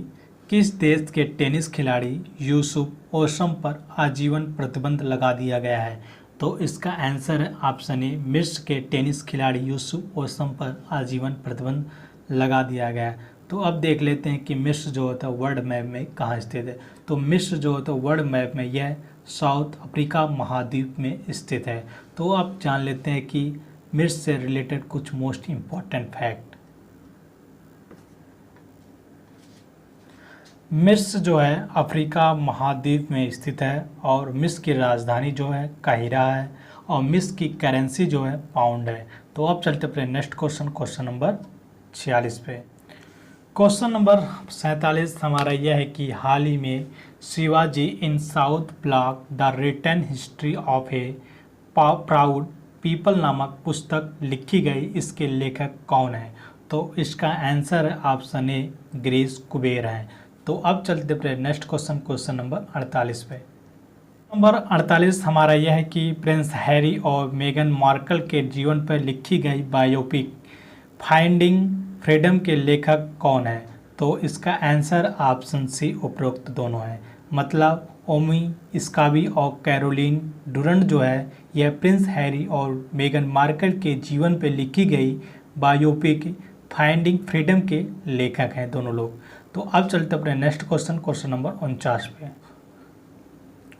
किस देश के टेनिस खिलाड़ी यूसुफ ओसम पर आजीवन प्रतिबंध लगा दिया गया है। तो इसका आंसर है ऑप्शन ए, मिस्र के टेनिस खिलाड़ी यूसुफ ओसम पर आजीवन प्रतिबंध लगा दिया गया है। तो अब देख लेते हैं कि मिस्र जो होता है वर्ल्ड मैप में कहाँ स्थित है। तो मिस्र जो होता है वर्ल्ड मैप में यह साउथ अफ्रीका महाद्वीप में स्थित है। तो अब जान लेते हैं कि मिस्र से रिलेटेड कुछ मोस्ट इम्पॉर्टेंट फैक्ट। मिस्र जो है अफ्रीका महाद्वीप में स्थित है और मिस्र की राजधानी जो है काहिरा है और मिस्र की करेंसी जो है पाउंड है। तो अब चलते अपने नेक्स्ट क्वेश्चन, क्वेश्चन नंबर 46 पे। क्वेश्चन नंबर 47 हमारा यह है कि हाल ही में Shivaji in South Block the return history of a proud people नामक पुस्तक लिखी गई, इसके लेखक कौन है। तो इसका आंसर है ऑप्शन ए, गिरीश कुबेर है। तो अब चलते अपने नेक्स्ट क्वेश्चन, क्वेश्चन नंबर 48 पे। नंबर 48 हमारा यह है कि प्रिंस हैरी और मेगन मार्कल के जीवन पर लिखी गई बायोपिक फाइंडिंग फ्रीडम के लेखक कौन है। तो इसका आंसर ऑप्शन सी, उपरोक्त दोनों है। मतलब ओमी स्काबी और कैरोलिन डुरंट जो है यह प्रिंस हैरी और मेगन मार्कल के जीवन पर लिखी गई बायोपिक फाइंडिंग फ्रीडम के लेखक हैं दोनों लोग। तो अब चलते अपने नेक्स्ट क्वेश्चन, क्वेश्चन नंबर 49 पे।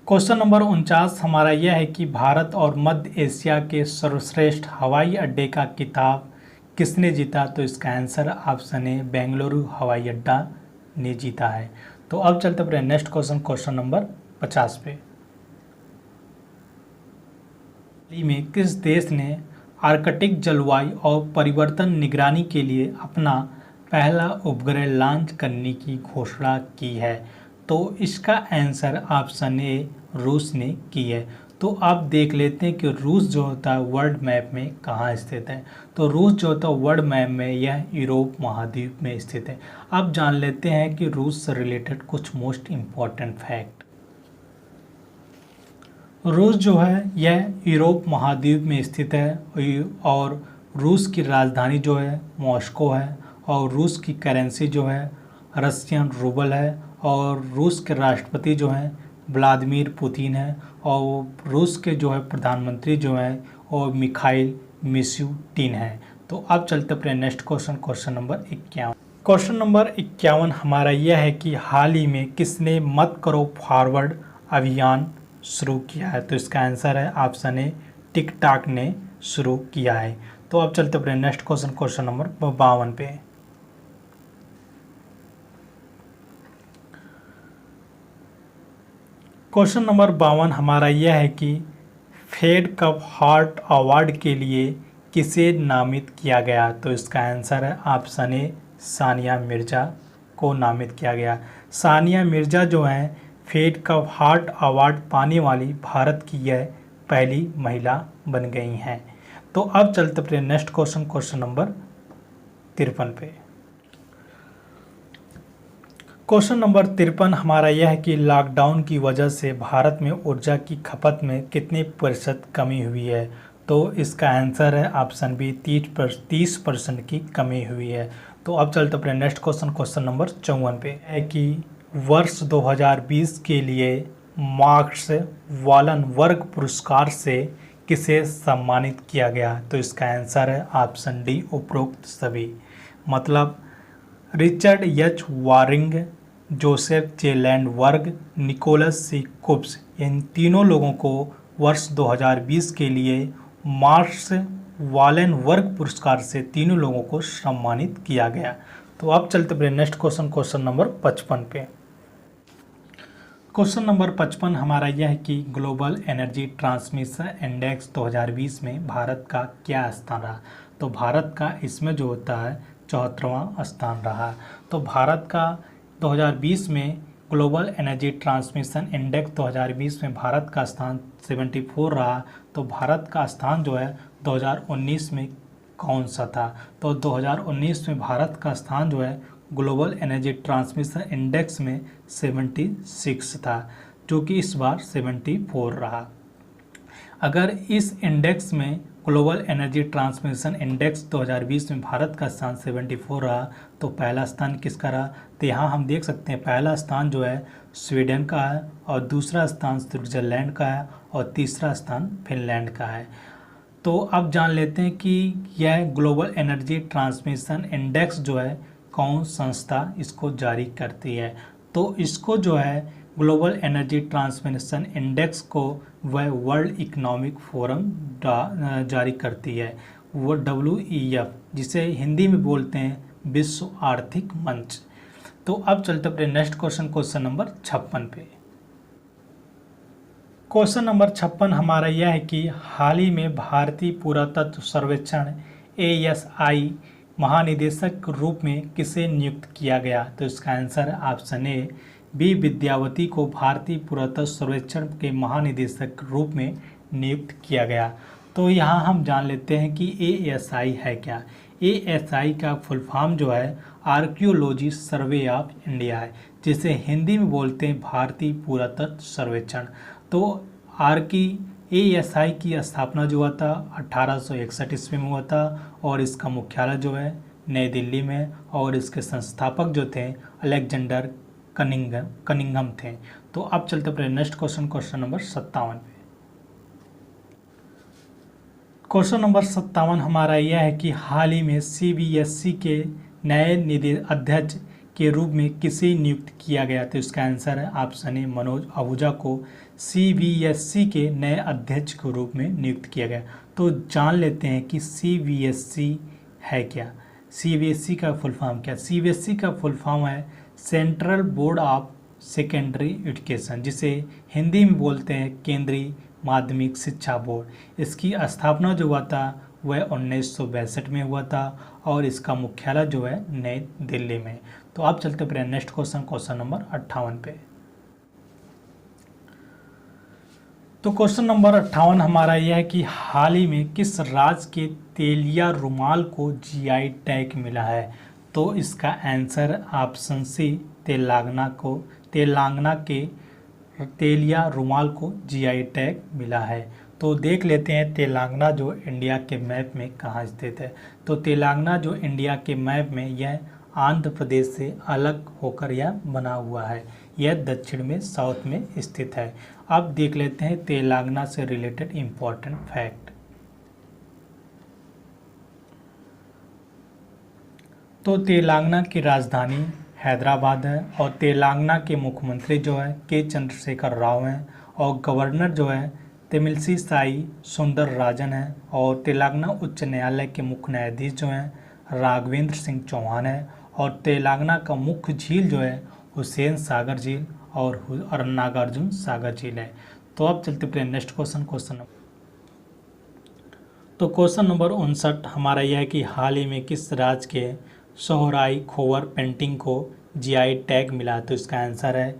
क्वेश्चन नंबर 49 हमारा यह है कि भारत और मध्य एशिया के सर्वश्रेष्ठ हवाई अड्डे का खिताब किसने जीता। तो इसका आंसर ऑप्शन है, बेंगलुरु हवाई अड्डा ने जीता है। तो अब चलते अपने नेक्स्ट क्वेश्चन, क्वेश्चन नंबर 50 पे। में किस देश ने आर्कटिक जलवायु और परिवर्तन निगरानी के लिए अपना पहला उपग्रह लॉन्च करने की घोषणा की है। तो इसका आंसर ऑप्शन ए, रूस ने की है। तो आप देख लेते हैं कि रूस जो होता है वर्ल्ड मैप में कहाँ स्थित है। तो रूस जो होता है वर्ल्ड मैप में यह यूरोप महाद्वीप में स्थित है। अब जान लेते हैं कि रूस से रिलेटेड कुछ मोस्ट इम्पॉर्टेंट फैक्ट। रूस जो है यह यूरोप महाद्वीप में स्थित है और रूस की राजधानी जो है मॉस्को है और रूस की करेंसी जो है रशियन रूबल है और रूस के राष्ट्रपति जो हैं व्लादिमीर पुतिन है और रूस के जो है प्रधानमंत्री जो हैं और मिखाइल मिशुटिन है। तो अब चलते अपने next question number 51। Question number 51 हमारा यह है कि हाल ही में किसने मत करो फॉरवर्ड अभियान शुरू किया है। तो इसका आंसर है ऑप्शन ए टिकटॉक ने शुरू किया है। तो अब चलते अपने नेक्स्ट क्वेश्चन नंबर 52 पे। क्वेश्चन नंबर 52 हमारा यह है कि फेड कप हार्ट अवार्ड के लिए किसे नामित किया गया। तो इसका आंसर है ऑप्शन ए सानिया मिर्ज़ा को नामित किया गया। सानिया मिर्ज़ा जो हैं फेड कप हार्ट अवार्ड पाने वाली भारत की यह पहली महिला बन गई हैं। तो अब चलते अपने नेक्स्ट क्वेश्चन नंबर 53 पे। क्वेश्चन नंबर 53 हमारा यह है कि लॉकडाउन की वजह से भारत में ऊर्जा की खपत में कितने प्रतिशत कमी हुई है। तो इसका आंसर है ऑप्शन बी 30% की कमी हुई है। तो अब चलते अपने नेक्स्ट क्वेश्चन नंबर 54 पे है कि वर्ष 2020 के लिए मार्क्स वालनबर्ग पुरस्कार से किसे सम्मानित किया गया। तो इसका आंसर है ऑप्शन डी उपरोक्त सभी, मतलब रिचर्ड एच वारिंग, जोसेफ जे लैंडबर्ग, निकोलस सी कुप्स, इन तीनों लोगों को वर्ष 2020 के लिए मार्क्स वालनबर्ग पुरस्कार से तीनों लोगों को सम्मानित किया गया। तो अब चलते अपने नेक्स्ट क्वेश्चन नंबर 55 पे। क्वेश्चन नंबर 55 हमारा यह है कि ग्लोबल एनर्जी ट्रांसमिशन इंडेक्स 2020 में भारत का क्या स्थान रहा। तो भारत का इसमें जो होता है 74वां स्थान रहा। तो भारत का 2020 में ग्लोबल एनर्जी ट्रांसमिशन इंडेक्स 2020 में भारत का स्थान 74 रहा। तो भारत का स्थान जो है 2019 में कौन सा था। तो 2019 में भारत का स्थान जो है ग्लोबल एनर्जी ट्रांसमिशन इंडेक्स में 76 था, जो कि इस बार 74 रहा। अगर इस इंडेक्स में ग्लोबल एनर्जी ट्रांसमिशन इंडेक्स 2020 में भारत का स्थान 74 रहा तो पहला स्थान किसका रहा। तो यहाँ हम देख सकते हैं पहला स्थान जो है स्वीडन का है और दूसरा स्थान स्विट्जरलैंड का है और तीसरा स्थान फिनलैंड का है। तो अब जान लेते हैं कि यह ग्लोबल एनर्जी ट्रांसमिशन इंडेक्स जो है कौन संस्था इसको जारी करती है। तो इसको जो है ग्लोबल एनर्जी ट्रांसमिशन इंडेक्स को वह वर्ल्ड इकोनॉमिक फोरम जारी करती है, वो WEF, जिसे हिंदी में बोलते हैं विश्व आर्थिक मंच। तो अब चलते अपने नेक्स्ट क्वेश्चन नंबर 56 पे। क्वेश्चन नंबर 56 हमारा यह है कि हाल ही में भारतीय पुरातत्व सर्वेक्षण ASI महानिदेशक के रूप में किसे नियुक्त किया गया। तो इसका आंसर है ऑप्शन ए बी विद्यावती को भारतीय पुरातत्व सर्वेक्षण के महानिदेशक के रूप में नियुक्त किया गया। तो यहाँ हम जान लेते हैं कि ASI है क्या। ASI का फुल फॉर्म जो है आर्कियोलॉजी सर्वे ऑफ इंडिया है, जिसे हिंदी में बोलते हैं भारतीय पुरातत्व सर्वेक्षण। तो ASI की स्थापना जो हुआ था 1861 ईस्वी में हुआ था और इसका मुख्यालय जो है नई दिल्ली में और इसके संस्थापक जो थे अलेक्जेंडर कनिंघम थे। तो अब चलते अपने नेक्स्ट क्वेश्चन नंबर 57 पे। क्वेश्चन नंबर 57 हमारा यह है कि हाल ही में CBSE के नए अध्यक्ष के रूप में किसे नियुक्त किया गया। तो इसका आंसर है ऑप्शन ए मनोज आहूजा को CBSE के नए अध्यक्ष के रूप में नियुक्त किया गया। तो जान लेते हैं कि CBSE है क्या। CBSE का फुल फॉर्म क्या। CBSE का फुल फॉर्म है central board of secondary education, जिसे हिंदी में बोलते हैं केंद्रीय माध्यमिक शिक्षा बोर्ड। इसकी स्थापना जो हुआ था वह 1962 में हुआ था और इसका मुख्यालय जो है नई दिल्ली में। तो आप चलते अपने नेक्स्ट क्वेश्चन नंबर 58 पे। तो क्वेश्चन नंबर 58 हमारा यह है कि हाल ही में किस राज्य के तेलिया रुमाल को GI टैग मिला है। तो इसका आंसर ऑप्शन सी तेलंगाना के तेल या रुमाल को जीआई टैग मिला है। तो देख लेते हैं तेलंगाना जो इंडिया के मैप में कहाँ स्थित है। तो तेलंगाना जो इंडिया के मैप में यह आंध्र प्रदेश से अलग होकर यह बना हुआ है। यह दक्षिण में साउथ में स्थित है। अब देख लेते हैं तेलंगाना से रिलेटेड इम्पोर्टेंट फैक्ट। तो तेलंगाना की राजधानी हैदराबाद है और तेलंगाना के मुख्यमंत्री जो है के चंद्रशेखर राव हैं और गवर्नर जो है तमिलिसाई सुंदरराजन है और तेलंगाना उच्च न्यायालय के मुख्य न्यायाधीश जो हैं राघवेंद्र सिंह चौहान है और तेलंगाना का मुख्य झील जो है हुसैन सागर झील और नागार्जुन सागर झील है। तो अब चलते हैं नेक्स्ट क्वेश्चन। तो क्वेश्चन नंबर 59 हमारा यह है कि हाल ही में किस राज्य के सोहराई खोवर पेंटिंग को जीआई टैग मिला। तो इसका आंसर है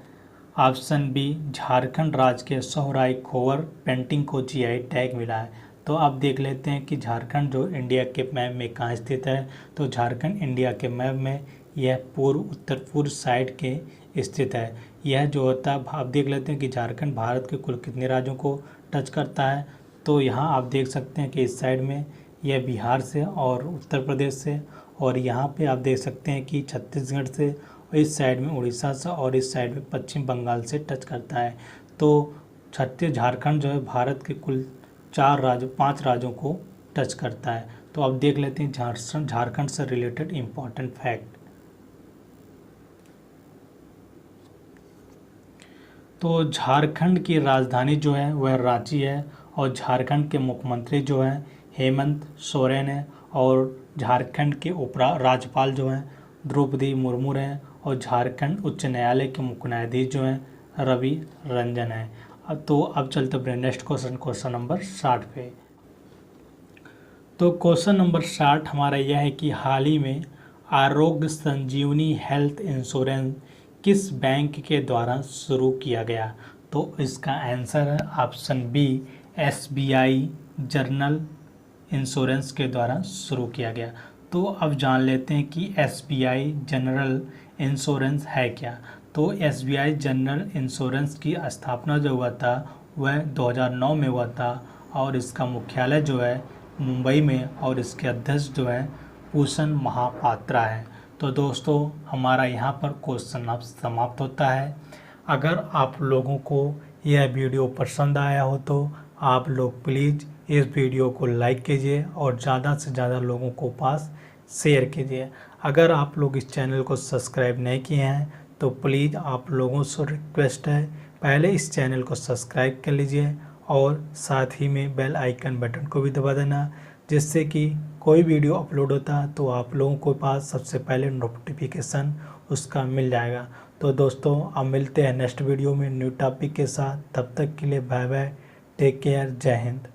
ऑप्शन बी झारखंड राज्य के सोहराई खोवर पेंटिंग को जीआई टैग मिला है। तो अब देख लेते हैं कि झारखंड जो इंडिया के मैप में कहाँ स्थित है। तो झारखंड इंडिया के मैप में यह उत्तर पूर्व साइड के स्थित है। यह जो होता है आप देख लेते हैं कि झारखंड भारत के कुल कितने राज्यों को टच करता है। तो यहाँ आप देख सकते हैं कि इस साइड में यह बिहार से और उत्तर प्रदेश से, और यहाँ पे आप देख सकते हैं कि छत्तीसगढ़ से, और इस साइड में उड़ीसा से, और इस साइड में पश्चिम बंगाल से टच करता है। तो झारखंड जो है भारत के कुल 5 राज्यों को टच करता है। तो अब देख लेते हैं झारखंड से रिलेटेड इम्पोर्टेंट फैक्ट। तो झारखंड की राजधानी जो है वह रांची है और झारखंड के मुख्यमंत्री जो हैं हेमंत सोरेन है और झारखंड के राज्यपाल जो हैं द्रौपदी मुर्मू हैं और झारखंड उच्च न्यायालय के मुख्य न्यायाधीश जो हैं रवि रंजन है। तो अब चलते हैं नेक्स्ट क्वेश्चन नंबर 60 पे। तो क्वेश्चन नंबर 60 हमारा यह है कि हाल ही में आरोग्य संजीवनी हेल्थ इंश्योरेंस किस बैंक के द्वारा शुरू किया गया। तो इसका आंसर है option B SBI general insurance के द्वारा शुरू किया गया। तो अब जान लेते हैं कि एसबीआई जनरल इंश्योरेंस है क्या। तो एसबीआई जनरल इंश्योरेंस की स्थापना जो हुआ था वह 2009 में हुआ था और इसका मुख्यालय जो है मुंबई में और इसके अध्यक्ष जो है पूषण महापात्रा है। तो दोस्तों हमारा यहाँ पर क्वेश्चन अब समाप्त होता है। अगर आप लोगों को यह वीडियो पसंद आया हो तो आप लोग प्लीज़ इस वीडियो को लाइक कीजिए और ज़्यादा से ज़्यादा लोगों को पास शेयर कीजिए। अगर आप लोग इस चैनल को सब्सक्राइब नहीं किए हैं तो प्लीज़ आप लोगों से रिक्वेस्ट है पहले इस चैनल को सब्सक्राइब कर लीजिए और साथ ही में बेल आइकन बटन को भी दबा देना, जिससे कि कोई वीडियो अपलोड होता है तो आप लोगों को पास सबसे पहले नोटिफिकेशन उसका मिल जाएगा। तो दोस्तों अब मिलते हैं नेक्स्ट वीडियो में न्यू टॉपिक के साथ। तब तक के लिए बाय बाय, टेक केयर, जय हिंद।